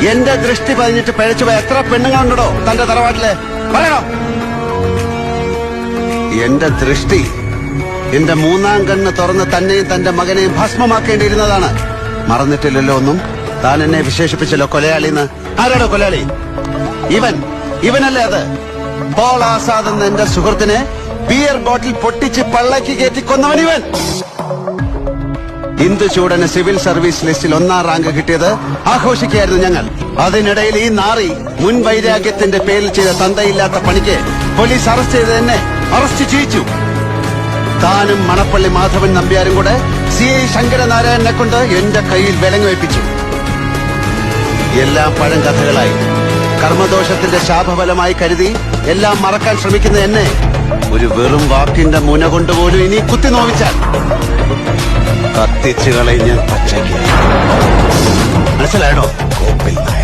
എന്റെ ദൃഷ്ടി പതിഞ്ഞിട്ട് പഴച്ചുപോയ എത്ര പെണ്ണുങ്ങളുണ്ടോ തന്റെ തറവാട്ടില്? പറയണോ? എന്റെ ദൃഷ്ടി എന്റെ മൂന്നാം കണ്ണ് തുറന്ന് തന്നെയും തന്റെ മകനെയും ഭസ്മമാക്കേണ്ടിയിരുന്നതാണ്. മറന്നിട്ടില്ലല്ലോ ഒന്നും. താൻ എന്നെ വിശേഷിപ്പിച്ചല്ലോ കൊലയാളിന്ന്. ആരാടോ കൊലയാളി? ഇവനല്ലേ അത്? പോൾ ആസാദ് എന്ന എന്റെ സുഹൃത്തിനെ ബിയർ ബോട്ടിൽ പൊട്ടിച്ച് പള്ളക്ക് കയറ്റി കൊന്നവൻ ഇവൻ. ഇന്ദുചൂടന് സിവിൽ സർവീസ് ലിസ്റ്റിൽ 1ാം റാങ്ക് കിട്ടിയത് ആഘോഷിക്കുകയായിരുന്നു ഞങ്ങൾ. അതിനിടയിൽ ഈ നാറി മുൻ വൈരാഗ്യത്തിന്റെ പേരിൽ ചെയ്ത തന്തയില്ലാത്ത പണിക്ക് പോലീസ് അറസ്റ്റ് ചെയ്ത് എന്നെ അറസ്റ്റ് ചെയ്യിച്ചു. താനും മണപ്പള്ളി മാധവൻ നമ്പ്യാരും കൂടെ CI ശങ്കരനാരായണനെ കൊണ്ട് എന്റെ കയ്യിൽ വിലങ്ങുവയ്പ്പിച്ചു. എല്ലാം പഴങ്കഥകളായി. കർമ്മദോഷത്തിന്റെ ശാപഫലമായി കരുതി എല്ലാം മറക്കാൻ ശ്രമിക്കുന്ന എന്നെ ഒരു വെറും വാക്കിന്റെ മുന കൊണ്ടുപോലും ഇനി കുത്തി നോവിച്ചാൽ കത്തിച്ചു കളയും ഞാൻ പച്ചയ്ക്ക്. മനസ്സിലായടോ? കോപ്പിൽ നായ.